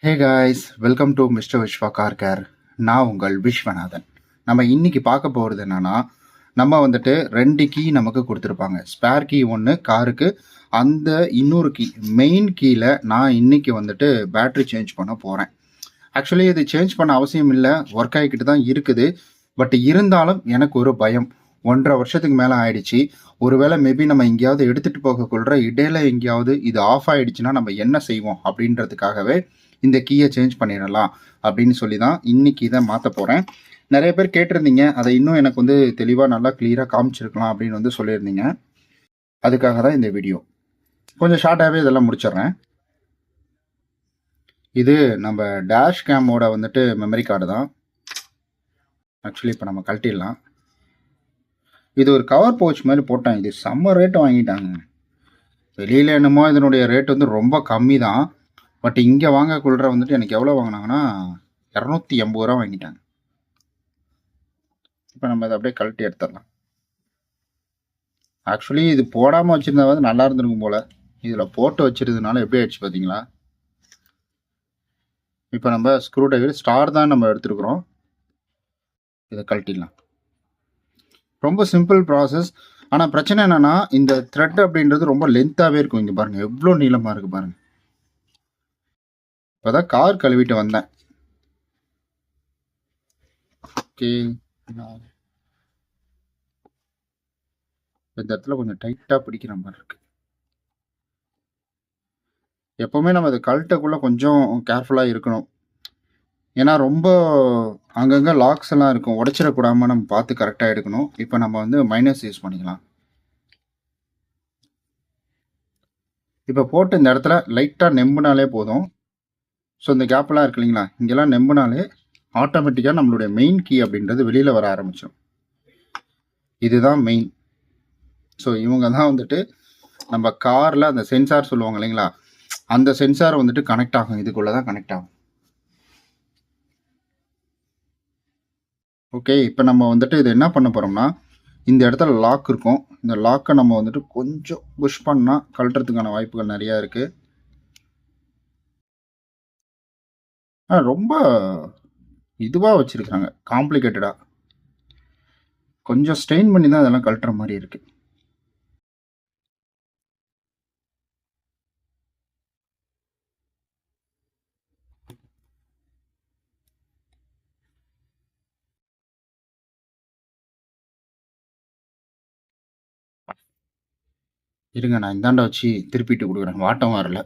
Hey guys, welcome to mister Viswa car care. நான் உங்கள் விஸ்வநாதன். நம்ம இன்னைக்கு பார்க்க போகிறது என்னன்னா, நம்ம வந்துட்டு 2 கீ நமக்கு கொடுத்துருப்பாங்க. ஸ்பேர் கீ ஒன்று காருக்கு, அந்த இன்னொரு கீ மெயின் கீயில் நான் இன்னைக்கு வந்துட்டு பேட்ரி சேஞ்ச் பண்ண போகிறேன். ஆக்சுவலி இது சேஞ்ச் பண்ண அவசியம் இல்லை, ஒர்க் ஆகிக்கிட்டு தான் இருக்குது. பட் இருந்தாலும் எனக்கு ஒரு பயம். 1.5 வருஷத்துக்கு மேலே ஆயிடுச்சு. ஒருவேளை மேபி நம்ம எங்கேயாவது எடுத்துகிட்டு போகக்குள்ள இடையில எங்கேயாவது இது ஆஃப் ஆகிடுச்சுன்னா நம்ம என்ன செய்வோம் அப்படின்றதுக்காகவே இந்த கீயை சேஞ்ச் பண்ணிடலாம் அப்படின்னு சொல்லி தான் இன்றைக்கி இதை மாற்ற போகிறேன். நிறைய பேர் கேட்டிருந்தீங்க, அதை இன்னும் எனக்கு வந்து தெளிவாக நல்லா கிளியராக காமிச்சிருக்கலாம் அப்படின்னு வந்து சொல்லியிருந்தீங்க. அதுக்காக தான் இந்த வீடியோ. கொஞ்சம் ஷார்ட்டாகவே இதெல்லாம் முடிச்சிடுறேன். இது நம்ம டேஷ் கேமோட வந்துட்டு மெமரி கார்டு தான். ஆக்சுவலி இப்போ நம்ம கழட்டிடலாம். இது ஒரு கவர் பவுச் மாதிரி போட்டேன். இது செம்ம ரேட்டு வாங்கிட்டாங்க. வெளியில் என்னமோ இதனுடைய ரேட் வந்து ரொம்ப கம்மி தான். பட் இங்கே வாங்கக்குள்ள வந்துட்டு எனக்கு எவ்வளோ வாங்கினாங்கன்னா 280 ரூபா வாங்கிட்டாங்க. இப்போ நம்ம இதை அப்படியே கழட்டி எடுத்துடலாம். ஆக்சுவலி இது போடாமல் வச்சுருந்தா வந்து நல்லா இருந்திருக்கும் போல். இதில் போட்டு வச்சுருந்ததுனால எப்படி ஆயிடுச்சு பார்த்தீங்களா? இப்போ நம்ம ஸ்க்ரூ டிரைவர் ஸ்டார் தான் நம்ம எடுத்துருக்குறோம். இதை கழட்டிடலாம். ரொம்ப சிம்பிள் ப்ராசஸ். ஆனால் பிரச்சனை என்னென்னா, இந்த த்ரெட் அப்படின்றது ரொம்ப லென்த்தாகவே இருக்கும். இங்கே பாருங்கள் எவ்வளோ நீளமாக இருக்குது பாருங்கள். இப்போ தான் கார் கழுவிட்டு வந்தேன். ஓகே, இந்த இடத்துல கொஞ்சம் டைட்டாக பிடிக்கிற மாதிரி இருக்கு. எப்போவுமே நம்ம இது கழட்டக்குள்ளே கொஞ்சம் கேர்ஃபுல்லாக இருக்கணும். ஏன்னா ரொம்ப அங்கங்கே லாக்ஸ் எல்லாம் இருக்கும், உடச்சிடக்கூடாமல் நம்ம பார்த்து கரெக்டாக எடுக்கணும். இப்போ நம்ம வந்து மைனஸ் யூஸ் பண்ணிக்கலாம். இப்போ போட்டு இந்த இடத்துல லைட்டாக நெம்புனாலே போதும். ஸோ இந்த கேப்பெல்லாம் இருக்கு இல்லைங்களா, இங்கெல்லாம் நெம்புனாலே ஆட்டோமேட்டிக்காக நம்மளுடைய மெயின் கீ அப்படின்றது வெளியில் வர ஆரம்பிச்சிடும். இதுதான் மெயின். ஸோ இவங்க தான் வந்துட்டு நம்ம காரில் அந்த சென்சார் சொல்லுவாங்க இல்லைங்களா, அந்த சென்சார் வந்துட்டு கனெக்ட் ஆகும், இதுக்குள்ளே தான் கனெக்ட் ஆகும். ஓகே, இப்போ நம்ம வந்துட்டு இது என்ன பண்ண போகிறோம்னா, இந்த இடத்துல லாக் இருக்கும். இந்த லாக்கை நம்ம வந்துட்டு கொஞ்சம் புஷ் பண்ணால் கழட்டுறதுக்கான வாய்ப்புகள் நிறையா இருக்குது. ரொம்ப இதுவாக வச்சுருக்காங்க, காம்ப்ளிகேட்டடாக. கொஞ்சம் ஸ்ட்ரெயின் பண்ணி தான் அதெல்லாம் கழட்டுற மாதிரி இருக்குது. இருங்க, நான் இந்தாண்ட வச்சு திருப்பிட்டு கொடுக்குறேன், வாட்டம் வரல.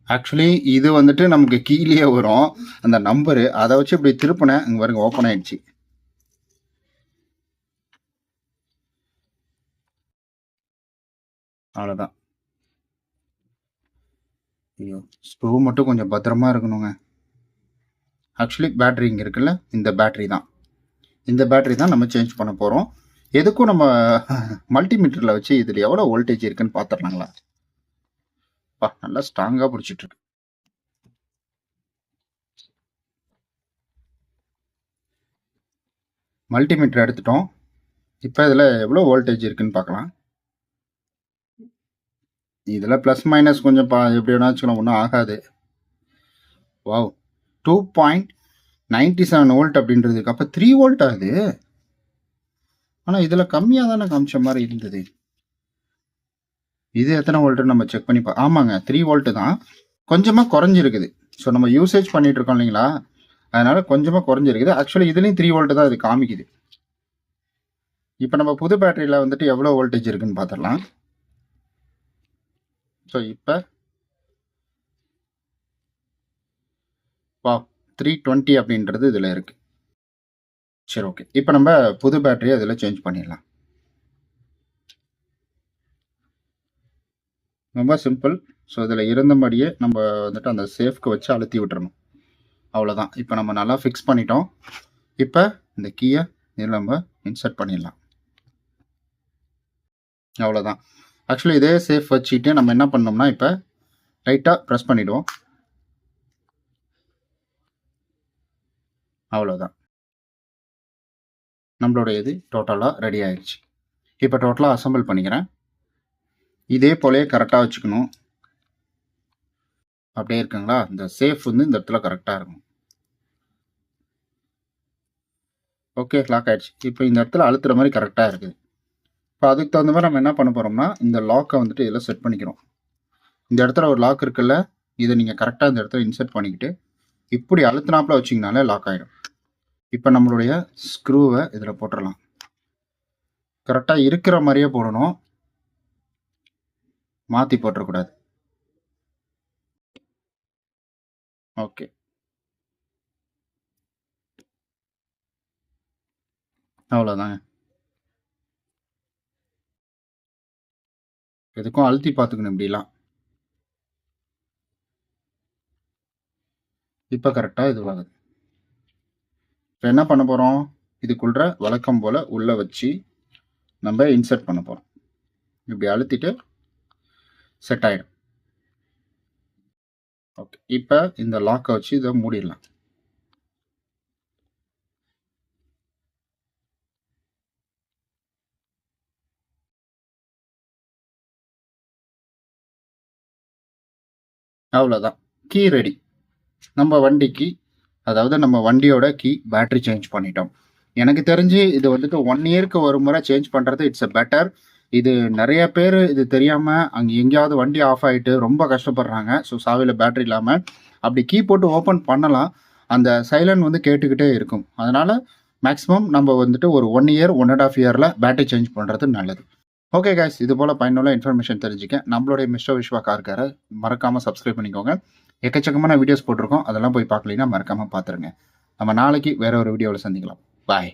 ஆக்சுவலி இது வந்துட்டு நமக்கு கீழே வரும் அந்த நம்பரு, அதை வச்சு இப்படி திருப்பினேன், இங்கே பாருங்க ஓப்பன் ஆயிடுச்சு. அவ்வளோதான். ஐயோ, ஸ்க்ரூ மட்டும் கொஞ்சம் பத்திரமா இருக்கணுங்க. ஆக்சுவலி பேட்ரி இங்கே இருக்குல்ல, இந்த பேட்ரி தான். இந்த பேட்ரி தான் நம்ம சேஞ்ச் பண்ண போகிறோம். எதுக்கும் நம்ம மல்டிமீட்டரில் வச்சு இதில் எவ்வளோ வோல்டேஜ் இருக்குன்னு பார்த்துடலாங்களா? நல்லா ஸ்ட்ராங்காக பிடிச்சிட்டு இருக்கு. மல்டிமீட்டர் எடுத்துட்டோம். இப்போ இதில் எவ்வளோ வோல்டேஜ் இருக்குன்னு பார்க்கலாம். இதில் ப்ளஸ் மைனஸ் கொஞ்சம் எப்படி வேணா வச்சுக்கலாம், ஒன்றும் ஆகாது. வாவ், 2.97 வோல்ட் அப்படின்றதுக்கு அப்போ 3 வோல்ட் ஆகுது. ஆனால் இதில் கம்மியாக தானே காமிச்ச மாதிரி இருந்தது. இது எத்தனை வோல்ட்டுன்னு நம்ம செக் பண்ணி ஆமாங்க, 3 வோல்ட்டு தான். கொஞ்சமாக குறைஞ்சிருக்குது. ஸோ நம்ம யூசேஜ் பண்ணிட்டு இருக்கோம் இல்லைங்களா, அதனால கொஞ்சமாக குறைஞ்சிருக்குது. ஆக்சுவலி இதுலேயும் 3 வோல்ட்டு தான் இது காமிக்குது. இப்போ நம்ம புது பேட்டரியில் வந்துட்டு எவ்வளோ வோல்டேஜ் இருக்குன்னு பார்த்துடலாம். ஸோ இப்போ 320 அப்படின்றது இதில் இருக்குது. சரி, ஓகே. இப்போ நம்ம புது பேட்டரியை அதில் சேஞ்ச் பண்ணிடலாம். ரொம்ப சிம்பிள். ஸோ இதில் இருந்தபடியே நம்ம வந்துட்டு அந்த சேஃப்க்கு வச்சு அழுத்தி விட்டுறணும், அவ்வளோதான். இப்போ நம்ம நல்லா ஃபிக்ஸ் பண்ணிட்டோம். இப்போ இந்த கீயை இதில் நம்ம இன்சர்ட் பண்ணிடலாம், அவ்வளோதான். ஆக்சுவலி இதே சேஃப் வச்சுட்டு நம்ம என்ன பண்ணோம்னா, இப்போ லைட்டாக ப்ரெஸ் பண்ணிவிடுவோம், அவ்வளோதான். நம்மளோட இது டோட்டலாக ரெடி ஆயிடுச்சு. இப்போ டோட்டலாக அசம்பிள் பண்ணிக்கிறேன். இதே போலே கரெக்டாக வச்சுக்கணும். அப்படியே இருக்குங்களா? இந்த சேஃப் வந்து இந்த இடத்துல கரெக்டாக இருக்கும். ஓகே, லாக் ஆயிடுச்சு. இப்போ இந்த இடத்துல அழுத்துற மாதிரி கரெக்டாக இருக்குது. இப்போ அதுக்கு தகுந்த மாதிரி நம்ம என்ன பண்ண போகிறோம்னா, இந்த லாக்கை வந்துட்டு இதில் செட் பண்ணிக்கிறோம். இந்த இடத்துல ஒரு லாக் இருக்குல்ல, இதை நீங்கள் கரெக்டாக இந்த இடத்துல இன்சர்ட் பண்ணிக்கிட்டு இப்படி அழுத்தினாப்புல வச்சிங்கனாலே லாக் ஆகிடும். இப்போ நம்மளுடைய ஸ்க்ரூவை இதில் போட்டுடலாம். கரெக்டாக இருக்கிற மாதிரியே போடணும், மாற்றி போட்டுறக்கூடாது. ஓகே, அவ்வளோதாங்க. எதுக்கும் அழுத்தி பார்த்துக்கணும் இப்படிலாம். இப்போ கரெக்டாக இதுவாகுது. இப்போ என்ன பண்ண போகிறோம், இதுக்குள்ள வழக்கம் போல் உள்ளே வச்சு நம்ம இன்சர்ட் பண்ண போகிறோம். இப்படி அழுத்திட்டு செட் ஆகிடும். ஓகே, இப்போ இந்த லாக்கை வச்சு இதை மூடிடலாம். அவ்வளோதான், கீ ரெடி. நம்ம வண்டிக்கு, அதாவது நம்ம வண்டியோட கீ பேட்டரி சேஞ்ச் பண்ணிட்டோம். எனக்கு தெரிஞ்சு இது வந்துட்டு 1 இயருக்கு ஒரு முறை சேஞ்ச் பண்ணுறது இட்ஸ் அ பெட்டர். இது நிறைய பேர் இது தெரியாமல் அங்கே எங்கேயாவது வண்டி ஆஃப் ஆகிட்டு ரொம்ப கஷ்டப்படுறாங்க. ஸோ சாவியில் பேட்டரி இல்லாமல் அப்படி கீ போட்டு ஓப்பன் பண்ணலாம், அந்த சைலண்ட் வந்து கேட்டுக்கிட்டே இருக்கும். அதனால் மேக்ஸிமம் நம்ம வந்துட்டு ஒரு 1 இயர் 1.5 இயரில் பேட்டரி சேஞ்ச் பண்ணுறது நல்லது. ஓகே கைஸ், இது போல் பயனுள்ள இன்ஃபர்மேஷன் தெரிஞ்சுக்க நம்மளுடைய மிஸ்டர் விஸ்வா கார்காரை மறக்காமல் சப்ஸ்கிரைப் பண்ணிக்கோங்க. எக்கச்சக்கமான வீடியோஸ் போட்டிருக்கோம், அதெல்லாம் போய் பார்க்கலீங்கன்னா மறக்காமல் பார்த்துருங்க. நம்ம நாளைக்கு வேற ஒரு வீடியோவில் சந்திக்கலாம். பாய்.